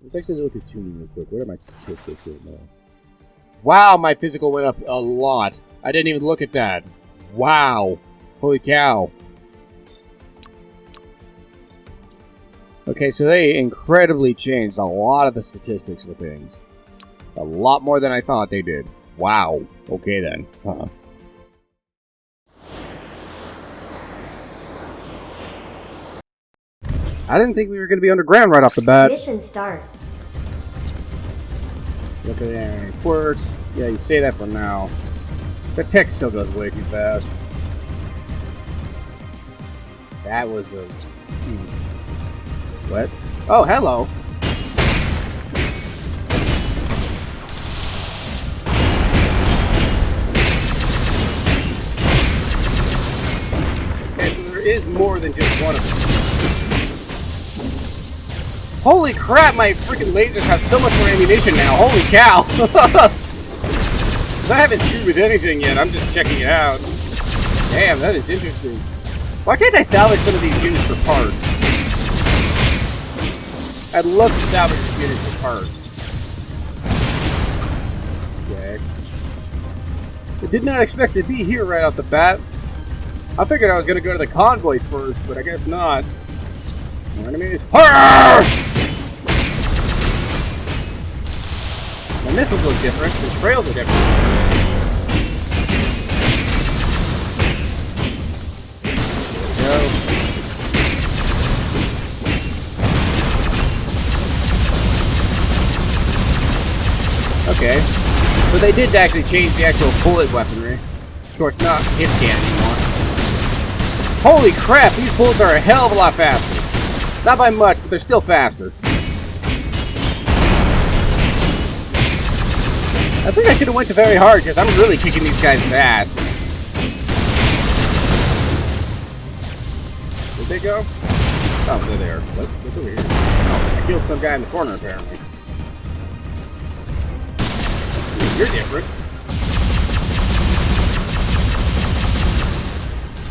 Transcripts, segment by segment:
Let's actually look at tuning real quick. What are my statistics right now? Wow, my physical went up a lot. I didn't even look at that. Wow. Holy cow. Okay, so they incredibly changed a lot of the statistics for things. A lot more than I thought they did. Wow. Okay then. I didn't think we were going to be underground right off the bat. Mission start. Look at that. Quarks. Yeah, you say that for now. The text still goes way too fast. That was a... What? Oh, hello. Okay, so there is more than just one of them. Holy crap, my freaking lasers have so much more ammunition now. Holy cow. I haven't screwed with anything yet. I'm just checking it out. Damn, that is interesting. Why can't I salvage some of these units for parts? I'd love to salvage these units for parts. Okay. I did not expect to be here right off the bat. I figured I was going to go to the convoy first, but I guess not. Our enemies. Horror! The missiles look different. The trails are different. There we go. Okay. So they did actually change the actual bullet weaponry. Of course, not hit scan anymore. Holy crap! These bullets are a hell of a lot faster. Not by much, but they're still faster. I think I should have went to very hard, because I'm really kicking these guys' ass. Where'd they go? Oh, they're there. What's over here? Oh, I killed some guy in the corner, apparently. Ooh, you're different.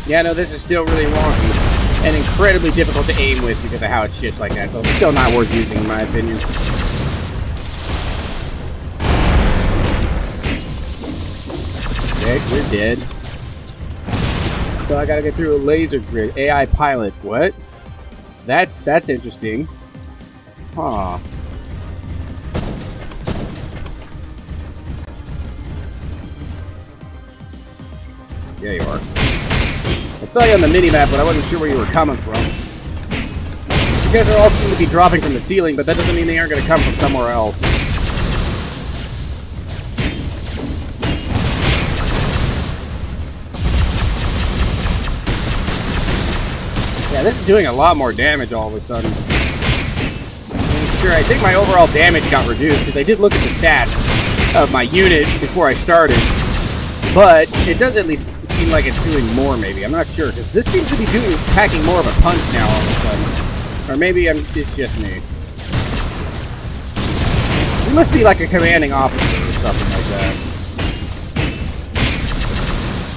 Yeah, no, this is still really wonky. And incredibly difficult to aim with because of how it shifts like that, so it's still not worth using in my opinion. Okay, we're dead. So I gotta get through a laser grid. AI pilot. What? That's interesting. Huh. There you are. I saw you on the mini-map, but I wasn't sure where you were coming from. You guys all seem to be dropping from the ceiling, but that doesn't mean they aren't going to come from somewhere else. Yeah, this is doing a lot more damage all of a sudden. Sure, I think my overall damage got reduced, because I did look at the stats of my unit before I started. But it does at least seem like it's doing more, maybe. I'm not sure, because this seems to be packing more of a punch now all of a sudden. Or maybe it's just me. He must be like a commanding officer or something like that.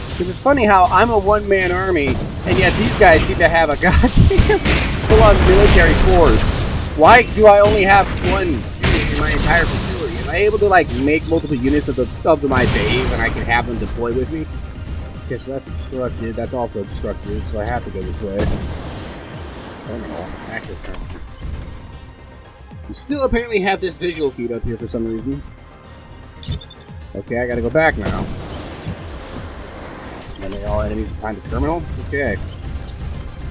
Because it's funny how I'm a one-man army, and yet these guys seem to have a goddamn full-on military force. Why do I only have one unit in my entire facility? Am I able to, like, make multiple units of my base and I can have them deploy with me? Okay, so that's obstructed. That's also obstructed, so I have to go this way. Terminal. Access terminal. We still apparently have this visual feed up here for some reason. Okay, I gotta go back now. And then all enemies find the terminal? Okay.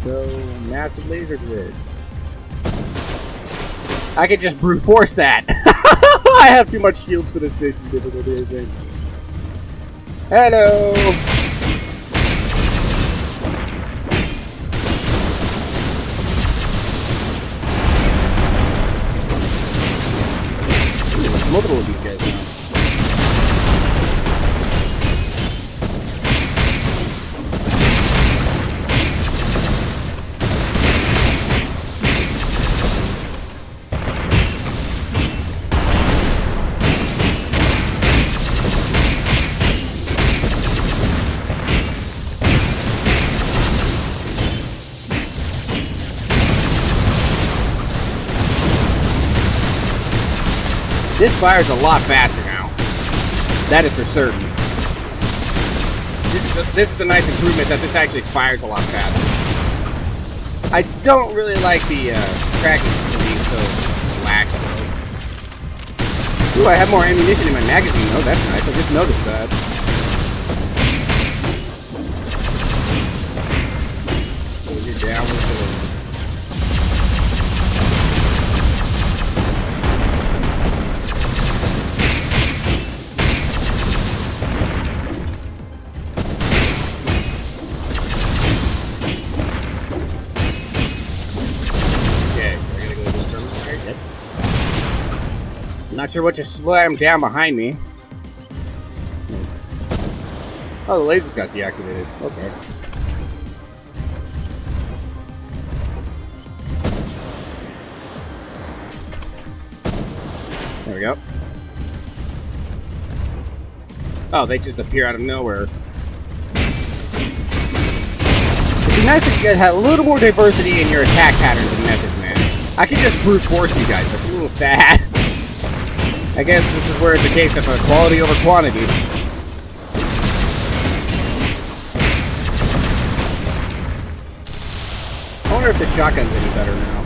So, massive laser grid. I could just brute force that! I have too much shields for this mission difficulty, I think. Hello! Ooh, there's multiple of these guys now. This fires a lot faster now. That is for certain. This is a nice improvement that this actually fires a lot faster. I don't really like the tracking system being so lax though. Ooh, I have more ammunition in my magazine though. That's nice. I just noticed that. Hold it down with the... Not sure what just slammed down behind me. Oh, the lasers got deactivated. Okay. There we go. Oh, they just appear out of nowhere. It'd be nice if you guys had a little more diversity in your attack patterns and methods, man. I can just brute force you guys. That's a little sad. I guess this is where it's a case of quality over quantity. I wonder if the shotgun's any better now.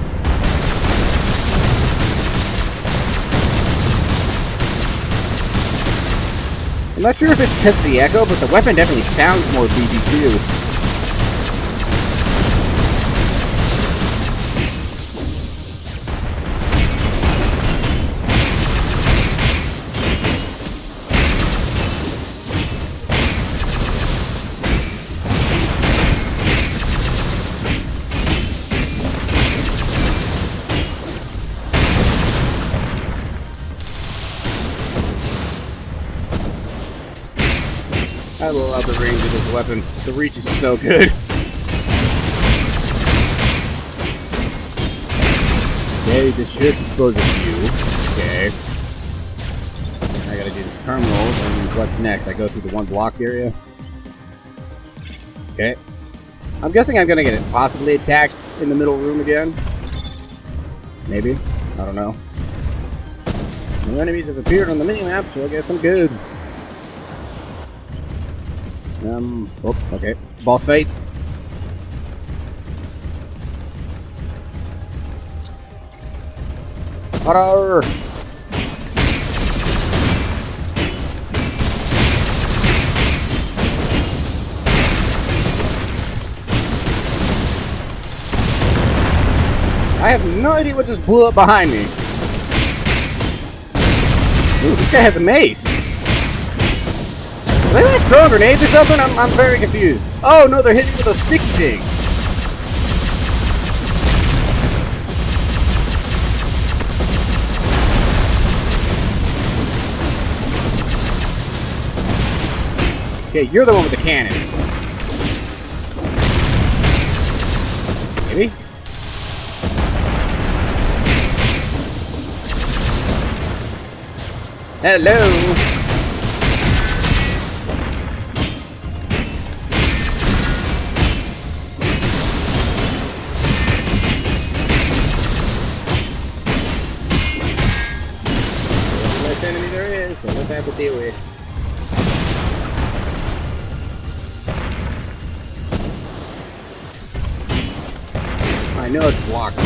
I'm not sure if it's because of the echo, but the weapon definitely sounds more BB2. I love the range of this weapon. The reach is so good. Okay, this should dispose of you. Okay. I gotta do this terminal, and what's next? I go through the one block area. Okay. I'm guessing I'm gonna get possibly attacked in the middle room again. Maybe. I don't know. No enemies have appeared on the mini-map, so I guess I'm good. Oh, okay. Boss fight. Horror! I have no idea what just blew up behind me. Ooh, this guy has a mace. Are they like throwing grenades or something? I'm very confused. Oh no, they're hitting with those sticky things. Okay, you're the one with the cannon. Maybe? Hello! Enemy there is, so let's have to deal with it. I know it's blocked.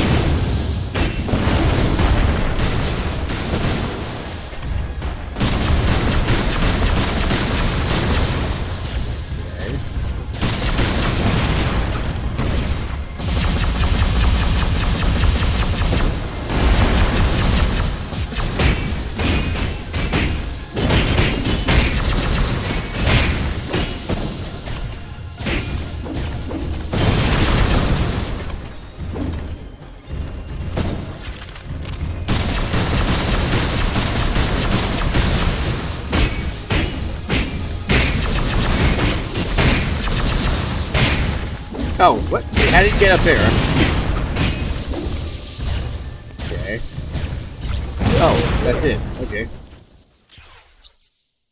Oh, what? How did you get up there? Okay. Oh, that's it. Okay.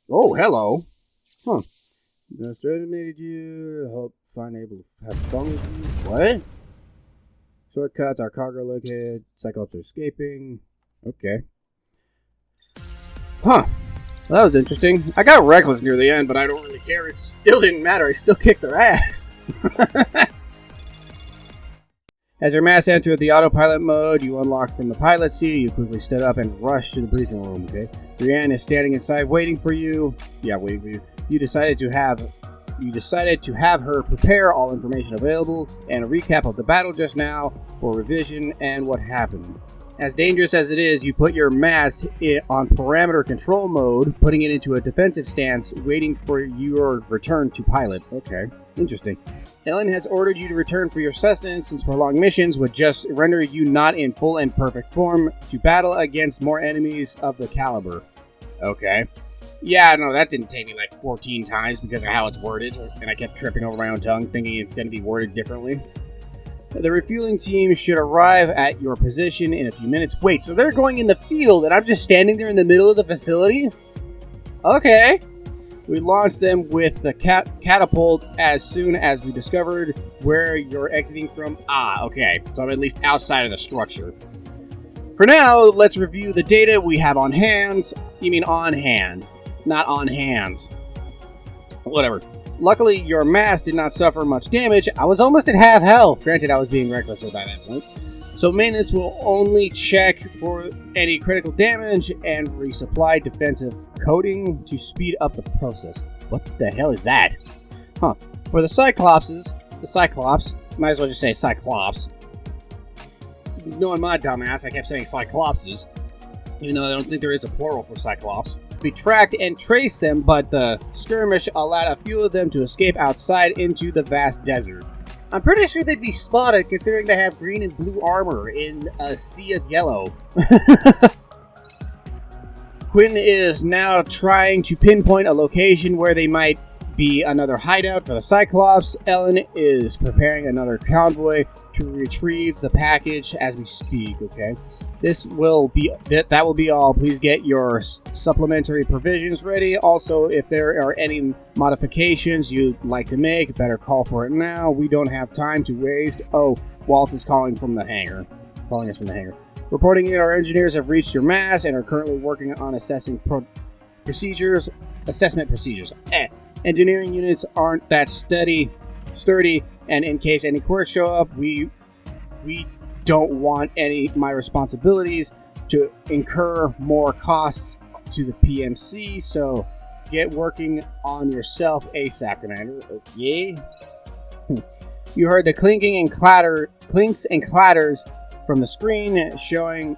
Oh, hello. Huh. Just automated you to help find able to have fun with you. What? Shortcuts, our cargo located. Cyclops are escaping. Okay. Huh. Well, that was interesting. I got reckless near the end, but I don't really care. It still didn't matter. I still kicked their ass. As your M.A.S.S entered the autopilot mode, you unlocked from the pilot seat. You quickly stood up and rushed to the briefing room, okay? Brienne is standing inside waiting for you. Yeah, waiting for you. You decided to have her prepare all information available and a recap of the battle just now for revision and what happened. As dangerous as it is, you put your M.A.S.S on parameter control mode, putting it into a defensive stance, waiting for your return to pilot. Okay, interesting. Ellen has ordered you to return for your sustenance since prolonged missions would just render you not in full and perfect form to battle against more enemies of the caliber. Okay. Yeah, no, that didn't take me like 14 times because of how it's worded, and I kept tripping over my own tongue thinking it's going to be worded differently. The refueling team should arrive at your position in a few minutes. Wait, so they're going in the field and I'm just standing there in the middle of the facility? Okay. We launched them with the catapult as soon as we discovered where you're exiting from. Ah, okay. So I'm at least outside of the structure. For now, let's review the data we have on hands. You mean on hand, not on hands. Whatever. Luckily, your M.A.S.S did not suffer much damage. I was almost at half health. Granted, I was being reckless by that point. So maintenance will only check for any critical damage and resupply defensive coating to speed up the process. What the hell is that? Huh. For the Cyclops, might as well just say Cyclops. Knowing my dumbass, I kept saying Cyclopses, even though I don't think there is a plural for Cyclops. We tracked and traced them, but the skirmish allowed a few of them to escape outside into the vast desert. I'm pretty sure they'd be spotted considering they have green and blue armor in a sea of yellow. Quinn is now trying to pinpoint a location where they might be another hideout for the Cyclops. Ellen is preparing another convoy to retrieve the package as we speak, okay? That will be all. Please get your supplementary provisions ready. Also, if there are any modifications you'd like to make, better call for it now. We don't have time to waste. Oh, Waltz is calling us from the hangar. Reporting in, our engineers have reached your M.A.S.S and are currently working on assessment procedures. Engineering units aren't that sturdy, and in case any quirks show up, we don't want my responsibilities to incur more costs to the PMC, so get working on yourself ASAP, Commander. Okay. You heard the clinks and clatters from the screen showing.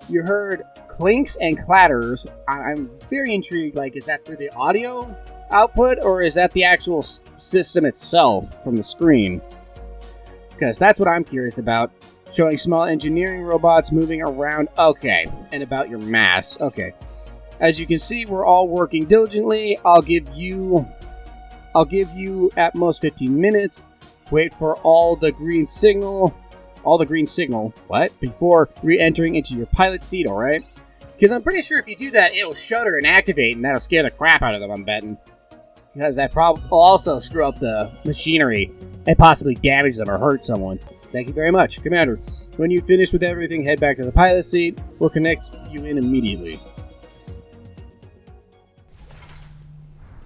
You heard clinks and clatters. I'm very intrigued. Like, is that through the audio output, or is that the actual system itself from the screen? Because that's what I'm curious about. Showing small engineering robots moving around. Okay. And about your M.A.S.S. Okay. As you can see, we're all working diligently. I'll give you at most 15 minutes. Wait for all the green signal. What? Before re-entering into your pilot seat, alright? Because I'm pretty sure if you do that, it'll shudder and activate, and that'll scare the crap out of them, I'm betting. Because that probably will also screw up the machinery and possibly damage them or hurt someone. Thank you very much, Commander. When you finish with everything, head back to the pilot seat. We'll connect you in immediately.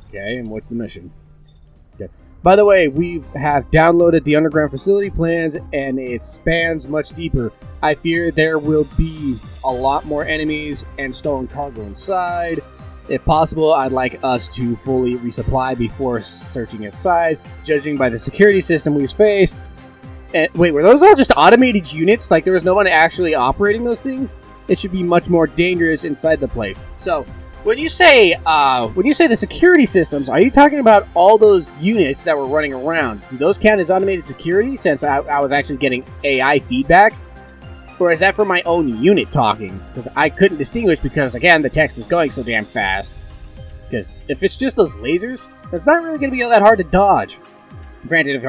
Okay, and what's the mission? Okay. By the way, we have downloaded the underground facility plans, and it spans much deeper. I fear there will be a lot more enemies and stolen cargo inside. If possible, I'd like us to fully resupply before searching inside, judging by the security system we've faced. Wait, were those all just automated units? Like, there was no one actually operating those things? It should be much more dangerous inside the place. So, when you say the security systems, are you talking about all those units that were running around? Do those count as automated security, since I was actually getting AI feedback? Or is that for my own unit talking? Because I couldn't distinguish because, again, the text was going so damn fast. Because if it's just those lasers, that's not really going to be all that hard to dodge. Granted, if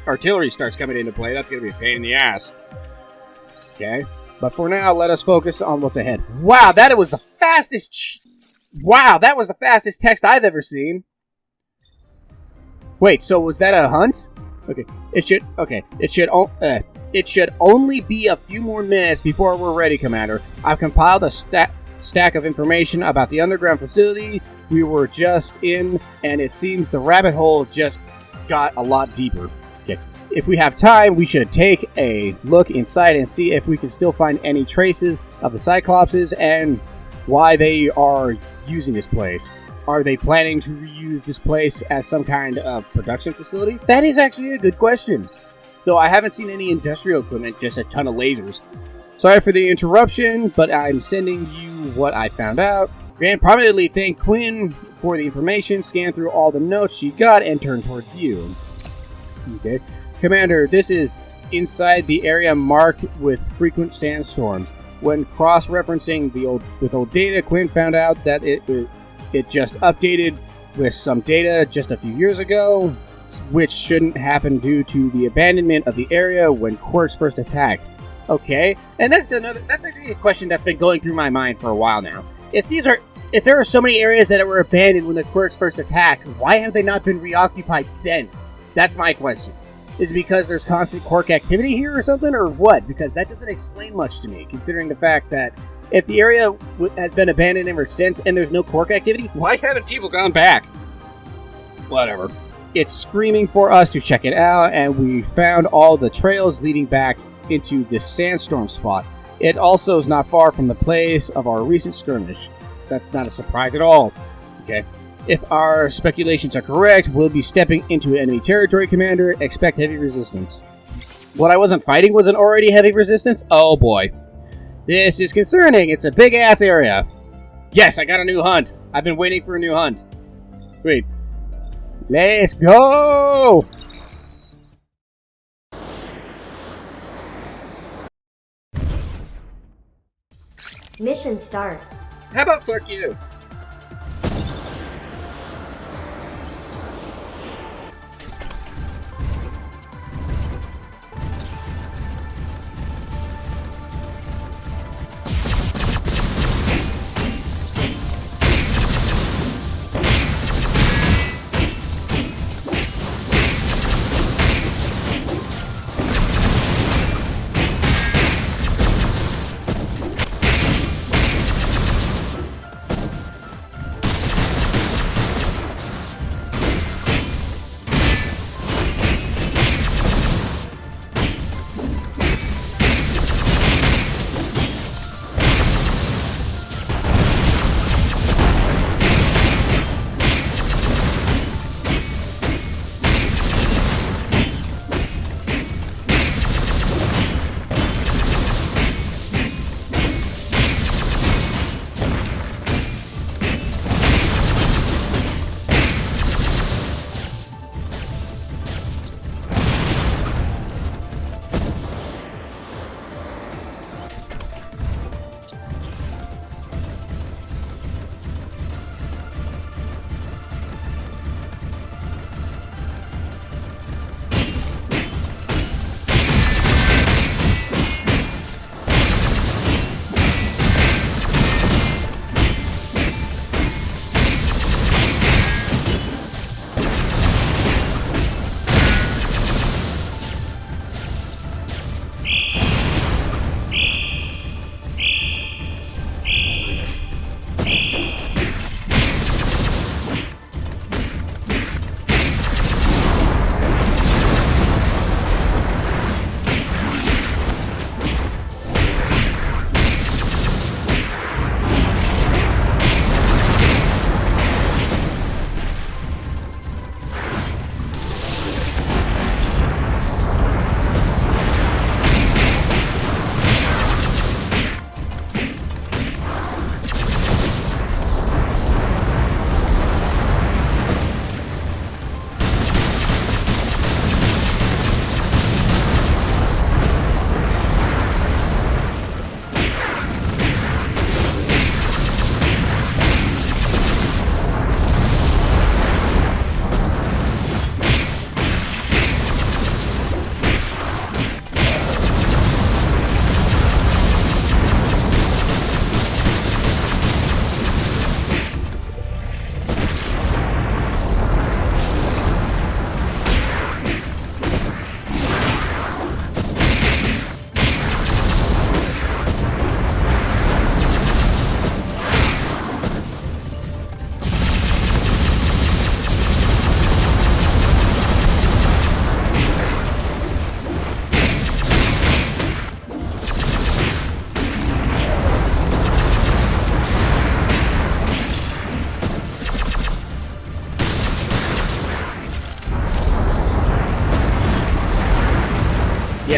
artillery starts coming into play, that's going to be a pain in the ass. Okay. But for now, let us focus on what's ahead. Wow, that was the fastest... Wow, that was the fastest text I've ever seen. Wait, so was that a hunt? Okay. It should only be a few more minutes before we're ready, Commander. I've compiled a stack of information about the underground facility we were just in, and it seems the rabbit hole just got a lot deeper. Okay. If we have time, we should take a look inside and see if we can still find any traces of the Cyclopses and why they are using this place. Are they planning to reuse this place as some kind of production facility? That is actually a good question. Though I haven't seen any industrial equipment, just a ton of lasers. Sorry for the interruption, but I'm sending you what I found out. Grant prominently thanked Quinn for the information, scanned through all the notes she got, and turned towards you. Okay. Commander, this is inside the area marked with frequent sandstorms. When cross-referencing with old data, Quinn found out that it just updated with some data just a few years ago, which shouldn't happen due to the abandonment of the area when Quarks first attacked. Okay, and that's actually a question that's been going through my mind for a while now. If there are so many areas that were abandoned when the Quarks first attacked, why have they not been reoccupied since? That's my question. Is it because there's constant Quark activity here or something, or what? Because that doesn't explain much to me, considering the fact that if the area has been abandoned ever since and there's no Quark activity, why haven't people gone back? Whatever. It's screaming for us to check it out, and we found all the trails leading back into this sandstorm spot. It also is not far from the place of our recent skirmish. That's not a surprise at all. Okay. If our speculations are correct, we'll be stepping into enemy territory, Commander. Expect heavy resistance. What I wasn't fighting wasn't already heavy resistance? Oh boy. This is concerning. It's a big-ass area. Yes, I got a new hunt. I've been waiting for a new hunt. Sweet. Let's go! Mission start. How about fuck you?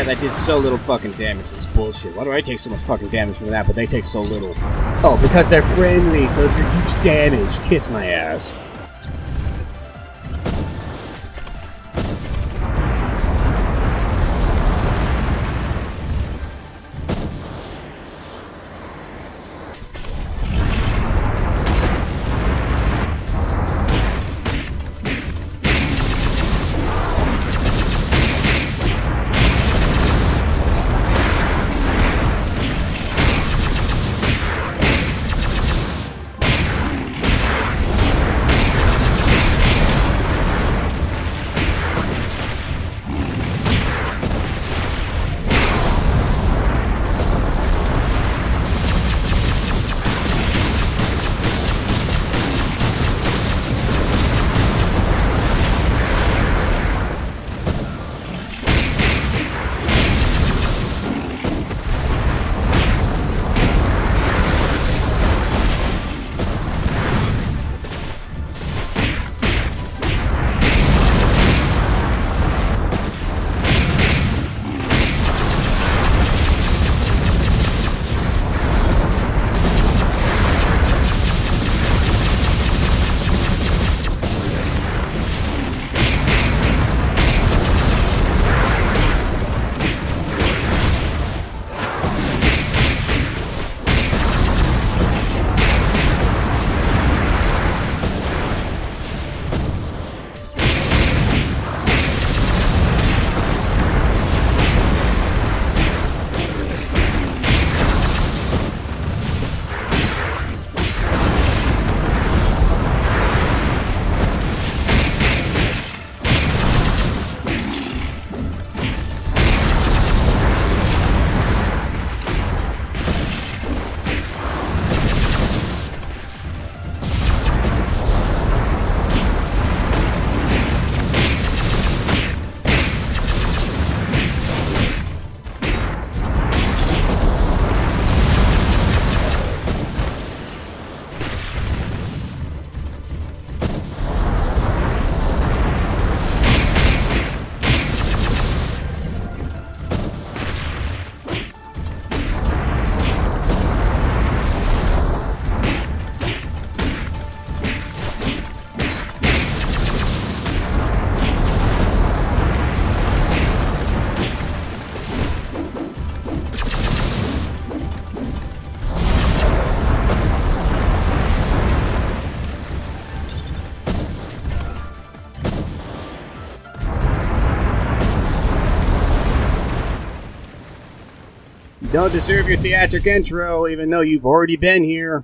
Yeah, that did so little fucking damage. This is bullshit. Why do I take so much fucking damage from that, but they take so little? Oh, because they're friendly, so it's reduced damage. Kiss my ass. Don't deserve your theatric intro, even though you've already been here.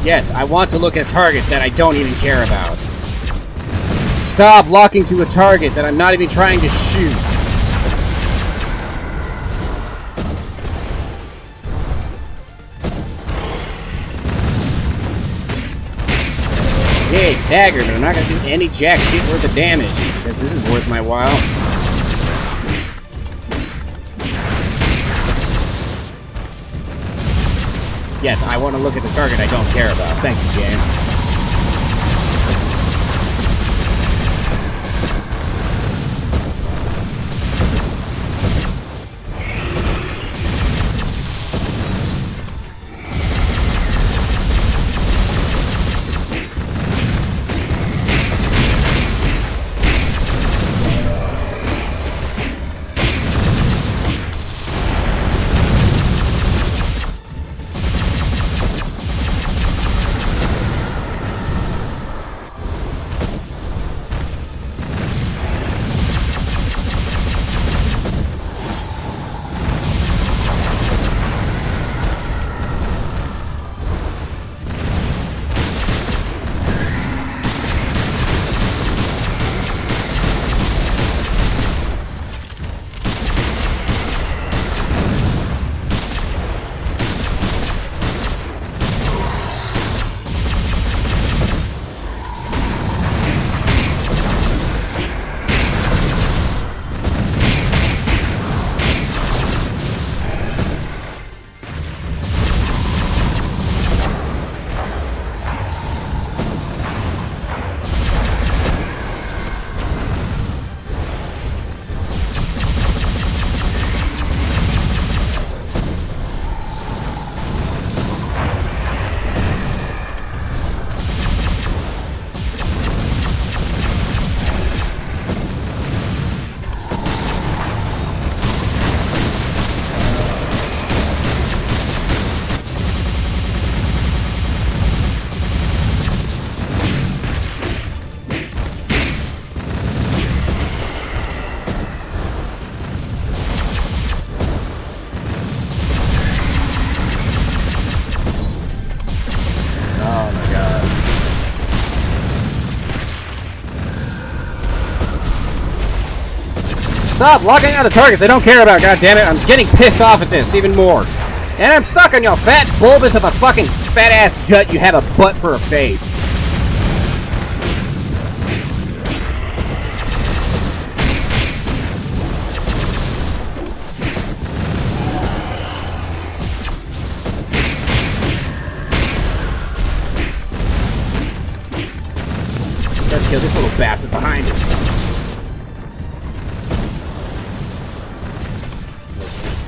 Yes, I want to look at targets that I don't even care about. Stop locking to a target that I'm not even trying to shoot. Yeah, it's staggered, but I'm not going to do any jack shit worth of damage, because this is worth my while. Yes, I want to look at the target I don't care about. Thank you, game. Stop locking out the targets I don't care about, goddammit. I'm getting pissed off at this even more. And I'm stuck on your fat bulbous of a fucking fat ass gut. You have a butt for a face. Let's kill this little bastard behind it.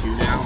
Two now.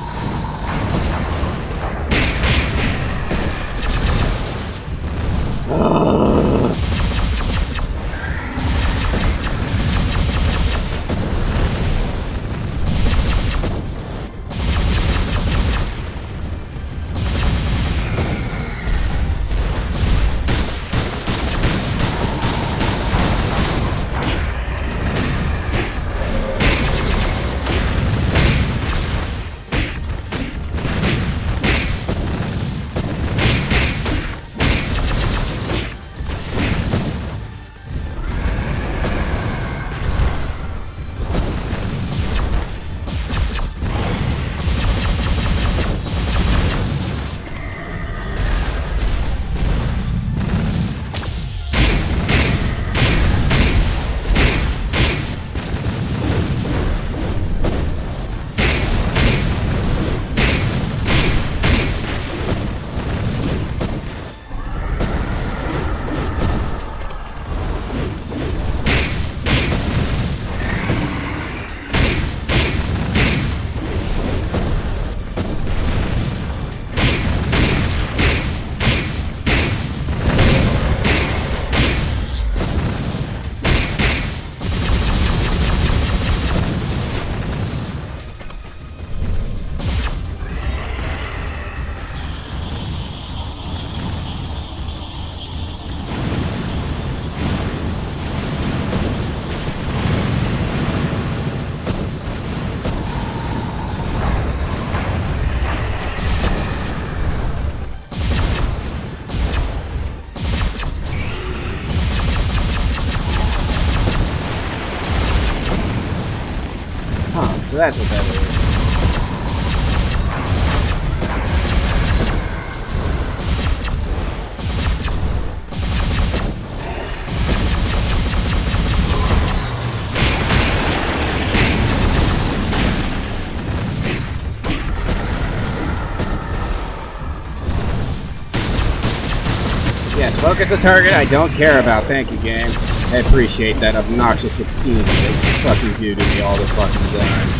So that's what that is. Yes, focus the target I don't care about. Thank you, game. I appreciate that obnoxious obscenity that you fucking do to me all the fucking time.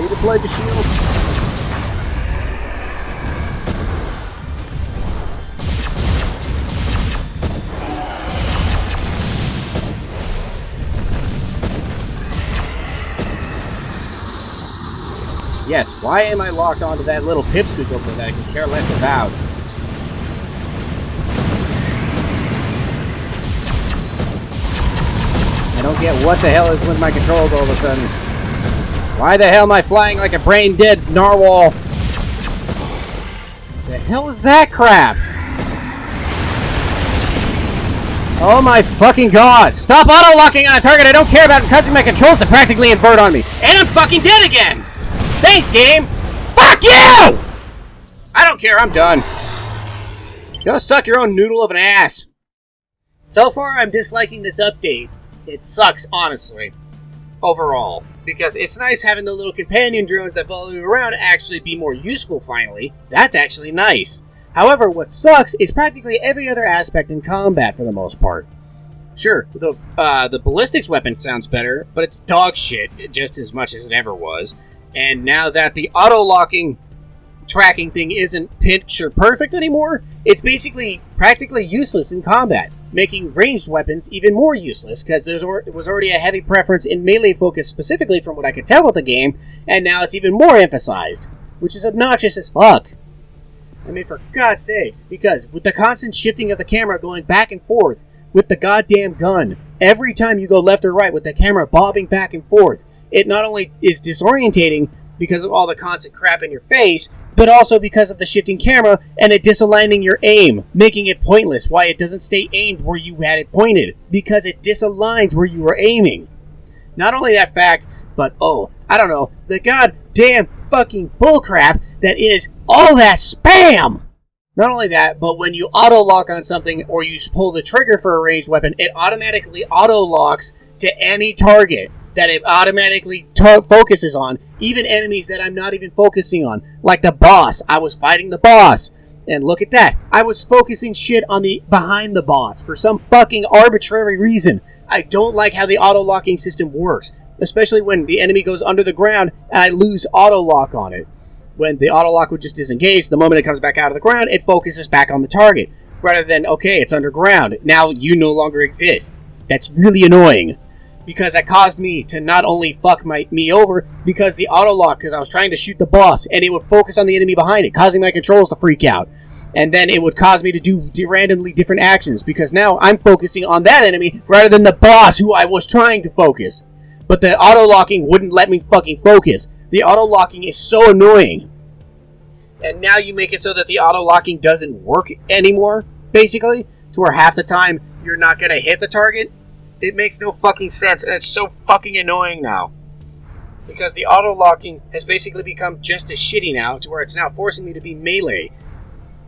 Deploy the shield. Yes, why am I locked onto that little pipsqueak over that I could care less about? I don't get what the hell is with my controls all of a sudden. Why the hell am I flying like a brain-dead narwhal? The hell is that crap? Oh my fucking god! Stop auto-locking on a target I don't care about and causing my controls to practically invert on me. And I'm fucking dead again! Thanks, game! Fuck you! I don't care, I'm done. Go suck your own noodle of an ass. So far, I'm disliking this update. It sucks, honestly. Overall. Because it's nice having the little companion drones that follow you around actually be more useful, finally. That's actually nice. However, what sucks is practically every other aspect in combat for the most part. Sure, the ballistics weapon sounds better, but it's dog shit just as much as it ever was. And now that the auto-locking tracking thing isn't picture perfect anymore, it's basically practically useless in combat, making ranged weapons even more useless because there was already a heavy preference in melee focus specifically from what I could tell with the game, and now it's even more emphasized, which is obnoxious as fuck. I mean, for God's sake, because with the constant shifting of the camera going back and forth with the goddamn gun, every time you go left or right with the camera bobbing back and forth, it not only is disorientating because of all the constant crap in your face, but also because of the shifting camera and it disaligning your aim, making it pointless why it doesn't stay aimed where you had it pointed, because it disaligns where you were aiming. Not only that fact, but I don't know, the goddamn fucking bullcrap that is all that spam! Not only that, but when you auto-lock on something or you pull the trigger for a ranged weapon, it automatically auto-locks to any target that it automatically focuses on, even enemies that I'm not even focusing on. Like the boss. I was fighting the boss. And look at that. I was focusing shit on the behind the boss for some fucking arbitrary reason. I don't like how the auto-locking system works, especially when the enemy goes under the ground and I lose auto-lock on it. When the auto-lock would just disengage, the moment it comes back out of the ground, it focuses back on the target. Rather than, okay, it's underground. Now you no longer exist. That's really annoying. Because that caused me to not only fuck me over, because the auto-lock, because I was trying to shoot the boss, and it would focus on the enemy behind it, causing my controls to freak out. And then it would cause me to do randomly different actions, because now I'm focusing on that enemy, rather than the boss who I was trying to focus. But the auto-locking wouldn't let me fucking focus. The auto-locking is so annoying. And now you make it so that the auto-locking doesn't work anymore, basically, to where half the time you're not going to hit the target. It makes no fucking sense, and it's so fucking annoying now. Because the auto-locking has basically become just as shitty now, to where it's now forcing me to be melee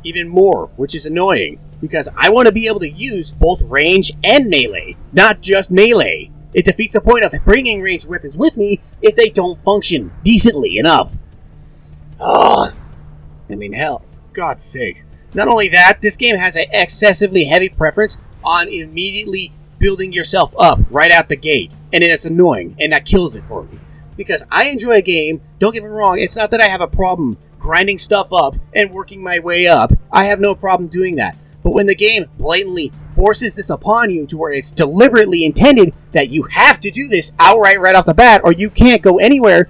even more, which is annoying. Because I want to be able to use both range and melee, not just melee. It defeats the point of bringing ranged weapons with me if they don't function decently enough. Ugh. I mean, hell, for God's sake. Not only that, this game has an excessively heavy preference on immediately building yourself up right out the gate. And it's annoying, and that kills it for me. Because I enjoy a game, don't get me wrong, it's not that I have a problem grinding stuff up and working my way up. I have no problem doing that. But when the game blatantly forces this upon you to where it's deliberately intended that you have to do this outright right off the bat or you can't go anywhere,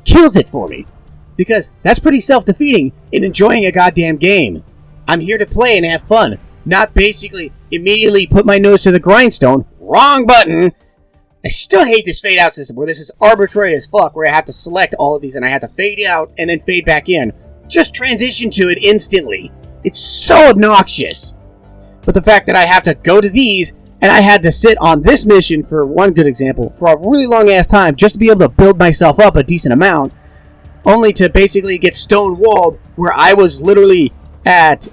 kills it for me. Because that's pretty self-defeating in enjoying a goddamn game. I'm here to play and have fun, not basically immediately put my nose to the grindstone. Wrong button! I still hate this fade out system where this is arbitrary as fuck, where I have to select all of these and I have to fade out and then fade back in. Just transition to it instantly. It's so obnoxious. But the fact that I have to go to these and I had to sit on this mission, for one good example, for a really long ass time just to be able to build myself up a decent amount, only to basically get stone-walled where I was literally at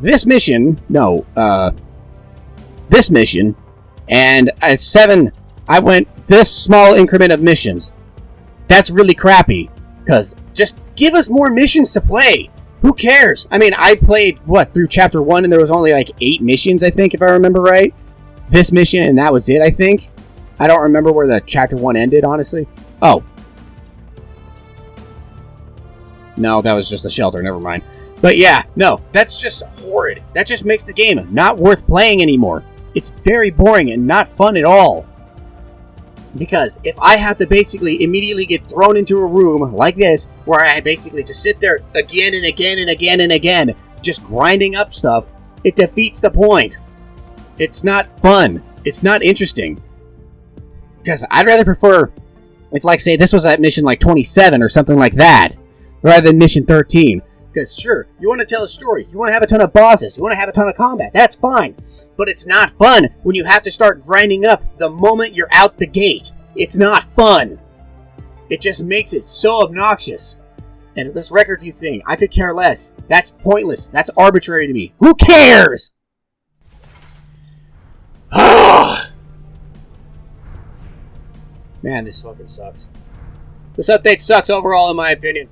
this mission, this mission, and at 7, I went this small increment of missions. That's really crappy, because just give us more missions to play. Who cares? I mean, I played, through chapter 1, and there was only like 8 missions, I think, if I remember right. This mission, and that was it, I think. I don't remember where the chapter 1 ended, honestly. Oh. No, that was just a shelter, never mind. But yeah, no, that's just horrid. That just makes the game not worth playing anymore. It's very boring and not fun at all. Because if I have to basically immediately get thrown into a room like this, where I basically just sit there again and again and again and again, just grinding up stuff, it defeats the point. It's not fun. It's not interesting. Because I'd rather prefer, if like say this was at mission like 27 or something like that, rather than mission 13. Because sure, you want to tell a story, you want to have a ton of bosses, you want to have a ton of combat, that's fine. But it's not fun when you have to start grinding up the moment you're out the gate. It's not fun. It just makes it so obnoxious. And this record view thing, I could care less. That's pointless. That's arbitrary to me. Who cares? Man, this fucking sucks. This update sucks overall in my opinion.